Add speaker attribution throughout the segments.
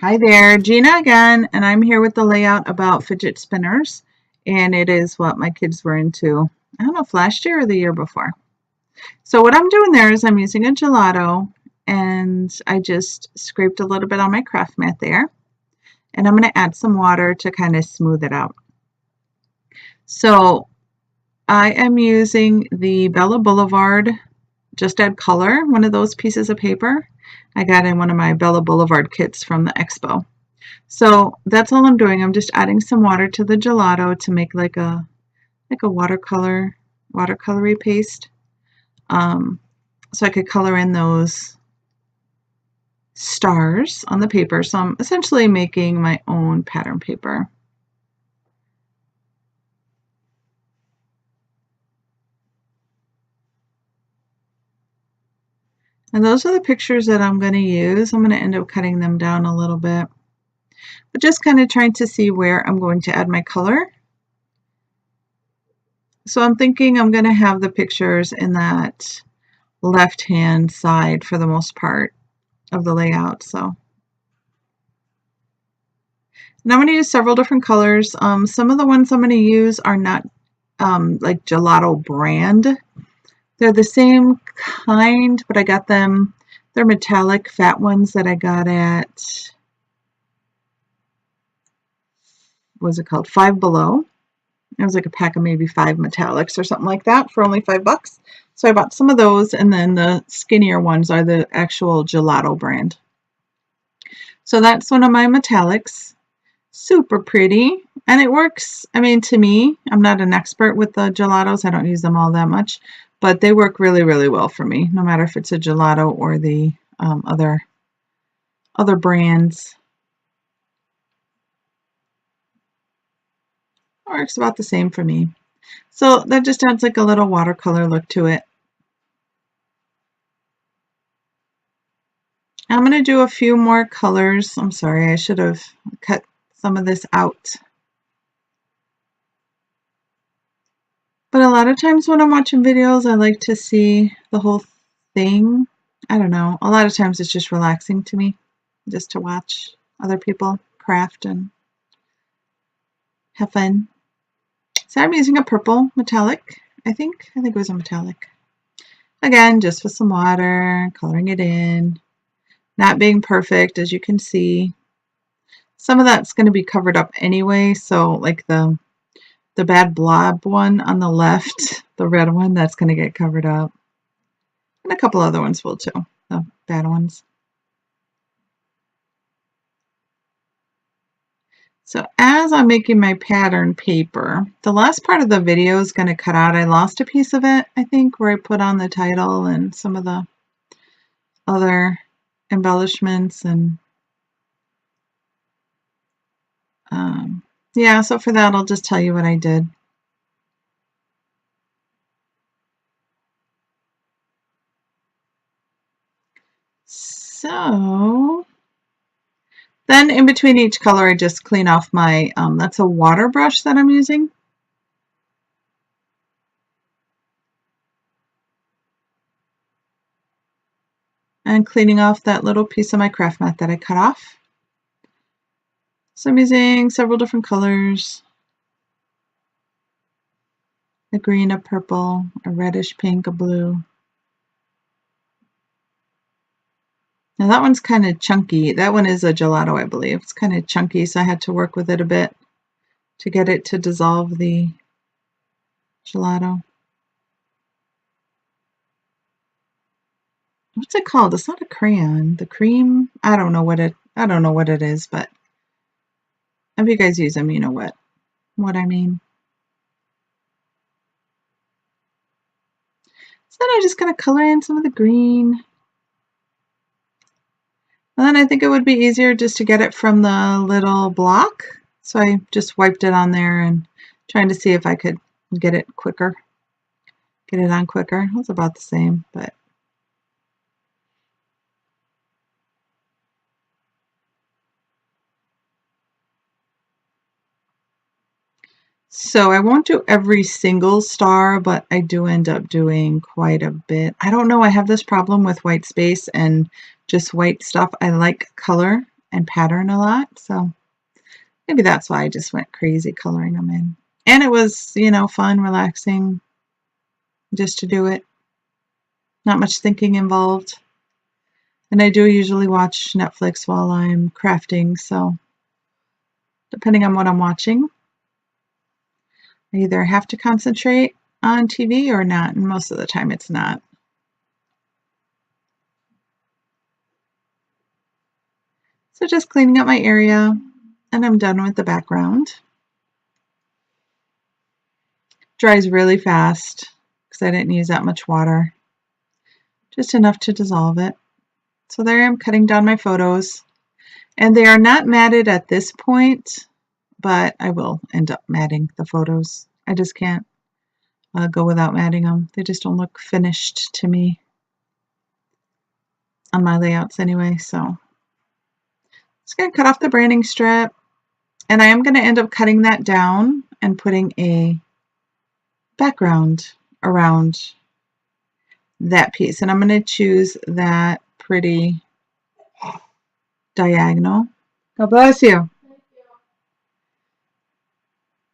Speaker 1: Hi there, Gina again, and I'm here with the layout about fidget spinners, and it is what my kids were into, I don't know if last year or the year before. So what I'm doing there is I'm using a gelato, and I just scraped a little bit on my craft mat there, and I'm going to add some water to kind of smooth it out. So I am using the Bella Boulevard Just Add Color, one of those pieces of paper. I got in one of my Bella Boulevard kits from the expo. So that's all I'm doing. I'm just adding some water to the gelato to make like a watercolory paste. So I could color in those stars on the paper. So I'm essentially making my own pattern paper. And those are the pictures that I'm going to use. I'm going to end up cutting them down a little bit, but just kind of trying to see where I'm going to add my color. So I'm thinking I'm going to have the pictures in that left-hand side for the most part of the layout. So now I'm going to use several different colors. Some of the ones I'm going to use are not like gelato brand. They're the same kind, but I got them. They're metallic fat ones that I got at, what was it called? Five Below. It was like a pack of maybe 5 metallics or something like that for only $5. So I bought some of those, and then the skinnier ones are the actual gelato brand. So that's one of my metallics. Super pretty, and it works. I mean, to me, I'm not an expert with the gelatos. I don't use them all that much, but they work really, really well for me, no matter if it's a gelato or the other brands. It works about the same for me. So that just adds like a little watercolor look to it. I'm going to do a few more colors. I'm sorry, I should have cut some of this out. But a lot of times when I'm watching videos, I like to see the whole thing. I don't know. A lot of times it's just relaxing to me just to watch other people craft and have fun. So I'm using a purple metallic, I think it was a metallic. Again, just with some water, coloring it in. Not being perfect, as you can see. Some of that's going to be covered up anyway, so like the bad blob one on the left, the red one, that's going to get covered up. And a couple other ones will too, the bad ones. So as I'm making my pattern paper, the last part of the video is going to cut out. I lost a piece of it, I think, where I put on the title and some of the other embellishments. And yeah, so for that, I'll just tell you what I did. So then in between each color, I just clean off my, that's a water brush that I'm using. And cleaning off that little piece of my craft mat that I cut off. So I'm using several different colors. A green, a purple, a reddish pink, a blue. Now that one's kind of chunky. That one is a gelato, I believe. It's kind of chunky, so I had to work with it a bit to get it to dissolve the gelato. What's it called? It's not a crayon. The cream? I don't know what it is, but if you guys use them, you know what I mean. So then I'm just going to color in some of the green. And then I think it would be easier just to get it from the little block. So I just wiped it on there and trying to see if I could get it quicker. Get it on quicker. It's about the same, but so I won't do every single star, but I do end up doing quite a bit. I don't know, I have this problem with white space and just white stuff. I like color, and pattern a lot. So maybe that's why I just went crazy coloring them in. And it was, you know, fun, relaxing, just to do it. Not much thinking involved. And I do usually watch Netflix while I'm crafting, so depending on what I'm watching, I either have to concentrate on TV or not, and most of the time it's not. So just cleaning up my area, and I'm done with the background. Dries really fast because I didn't use that much water, just enough to dissolve it. So there I am cutting down my photos, and they are not matted at this point, but I will end up matting the photos. I just can't go without matting them. They just don't look finished to me on my layouts anyway. So just going to cut off the branding strip, and I am going to end up cutting that down and putting a background around that piece. And I'm going to choose that pretty diagonal. God bless you.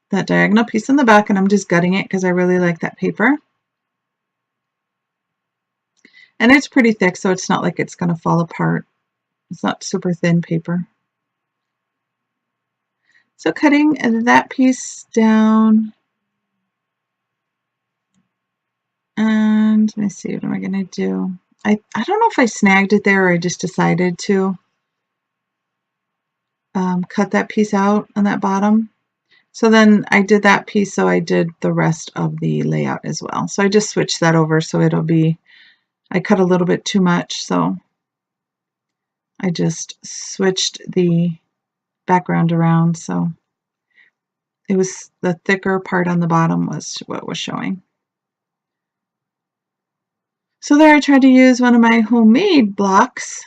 Speaker 1: That diagonal piece in the back, and I'm just gutting it because I really like that paper. And it's pretty thick, so it's not like it's going to fall apart. It's not super thin paper. So cutting that piece down. And let me see, what am I going to do? I don't know if I snagged it there or I just decided to cut that piece out on that bottom. So then I did that piece, so I did the rest of the layout as well. So I just switched that over, so it'll be, I cut a little bit too much, so I just switched the background around, so it was the thicker part on the bottom was what was showing. So there I tried to use one of my homemade blocks,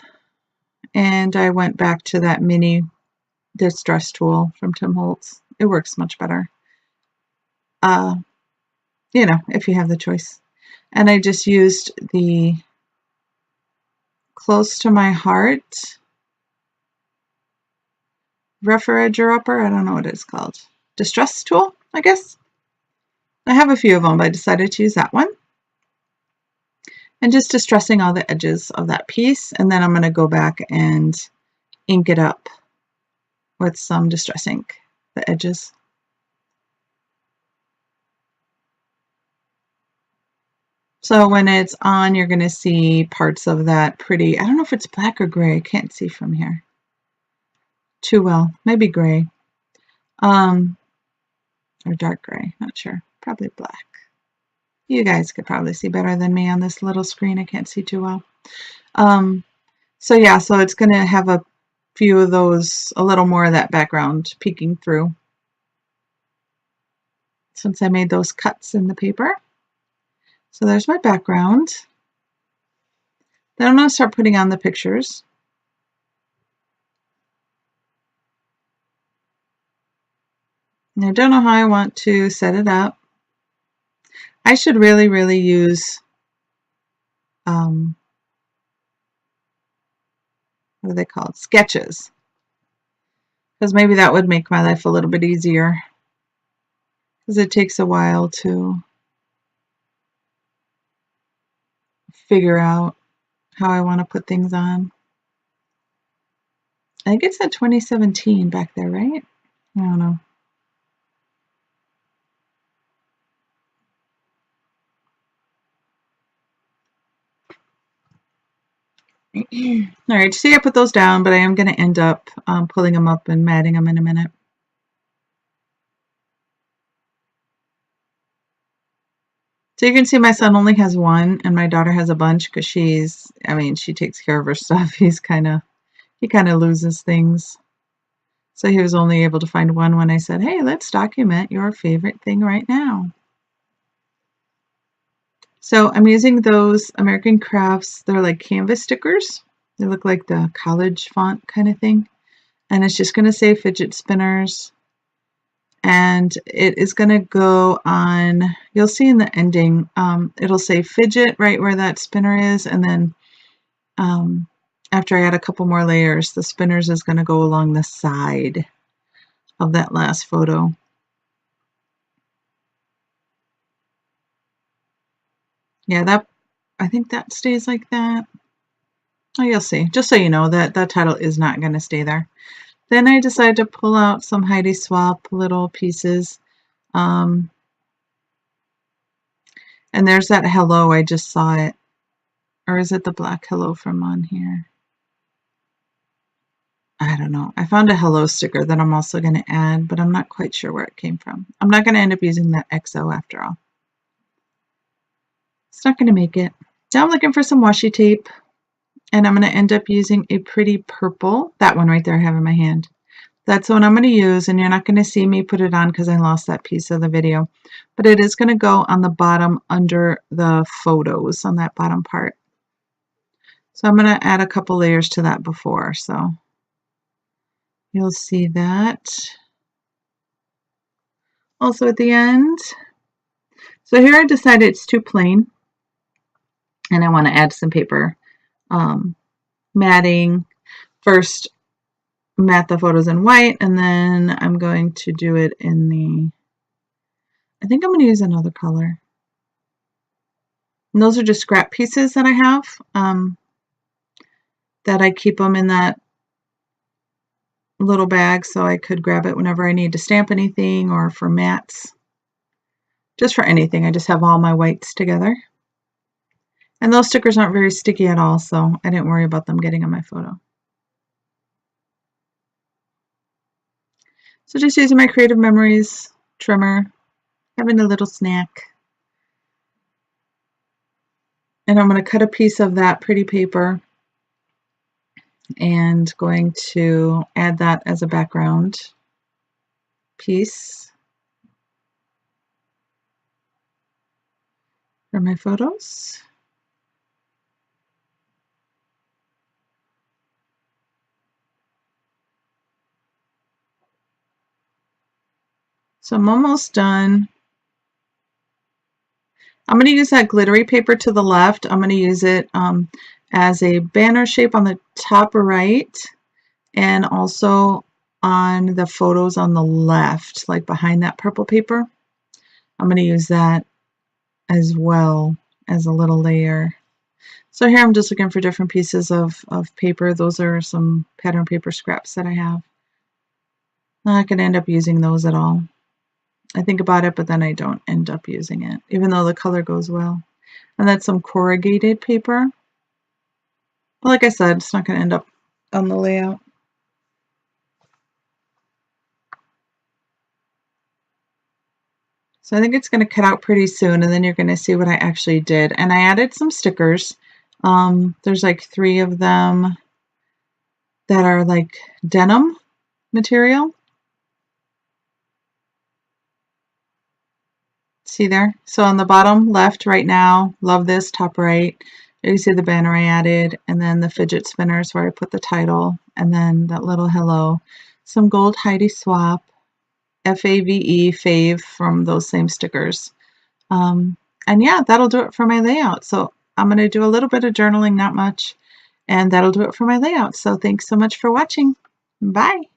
Speaker 1: and I went back to that mini distress tool from Tim Holtz. It works much better, you know, if you have the choice. And I just used the Close to My Heart Refrigerator, I don't know what it's called, distress tool, I guess. I have a few of them, but I decided to use that one. And just distressing all the edges of that piece, and then I'm going to go back and ink it up with some distress ink, the edges. So when it's on, you're going to see parts of that pretty, I don't know if it's black or gray, I can't see from here too well, maybe gray, or dark gray, not sure, probably black. You guys could probably see better than me on this little screen, I can't see too well. So yeah, so it's going to have a few of those, a little more of that background peeking through, since I made those cuts in the paper. So there's my background. Then I'm going to start putting on the pictures. And I don't know how I want to set it up. I should really use what are they called? Sketches. Because maybe that would make my life a little bit easier. Because it takes a while to figure out how I want to put things on. I think it said 2017 back there, right? I don't know. All right, see, I put those down, but I am going to end up pulling them up and matting them in a minute. So you can see my son only has one, and my daughter has a bunch because she's, I mean, she takes care of her stuff. He kind of loses things. So he was only able to find one when I said, hey, let's document your favorite thing right now. So I'm using those American Crafts. They're like canvas stickers. They look like the college font kind of thing. And it's just going to say fidget spinners. And it is going to go on, you'll see in the ending, it'll say fidget right where that spinner is. And then after I add a couple more layers, the spinners is going to go along the side of that last photo. Yeah, I think that stays like that. Oh, you'll see. Just so you know, that title is not going to stay there. Then I decided to pull out some Heidi Swap little pieces. And there's that hello, I just saw it. Or is it the black hello from on here? I don't know. I found a hello sticker that I'm also going to add, but I'm not quite sure where it came from. I'm not going to end up using that XO after all. It's not going to make it. Now I'm looking for some washi tape, and I'm going to end up using a pretty purple. That one right there I have in my hand. That's the one I'm going to use, and you're not going to see me put it on because I lost that piece of the video. But it is going to go on the bottom under the photos, on that bottom part. So I'm going to add a couple layers to that before, so you'll see that. Also at the end. So here I decided it's too plain, and I want to add some paper matting. First, matte the photos in white, and then I'm going to do it in the, I think I'm going to use another color. And those are just scrap pieces that I have, that I keep them in that little bag so I could grab it whenever I need to stamp anything or for mats. Just for anything, I just have all my whites together. And those stickers aren't very sticky at all, so I didn't worry about them getting on my photo. So just using my Creative Memories trimmer, having a little snack. And I'm going to cut a piece of that pretty paper and going to add that as a background piece for my photos. So I'm almost done. I'm going to use that glittery paper to the left. I'm going to use it as a banner shape on the top right, and also on the photos on the left, like behind that purple paper. I'm going to use that as well as a little layer. So here I'm just looking for different pieces of paper. Those are some pattern paper scraps that I have. Not going to end up using those at all. I think about it, but then I don't end up using it, even though the color goes well. And that's some corrugated paper. But like I said, it's not going to end up on the layout. So I think it's going to cut out pretty soon, and then you're going to see what I actually did. And I added some stickers. There's like 3 of them that are like denim material. See there? So on the bottom left right now, love this, top right, you see the banner I added, and then the fidget spinners where I put the title, and then that little hello. Some gold Heidi Swap, F-A-V-E, fave from those same stickers. And yeah, that'll do it for my layout. So I'm going to do a little bit of journaling, not much, and that'll do it for my layout. So thanks so much for watching. Bye.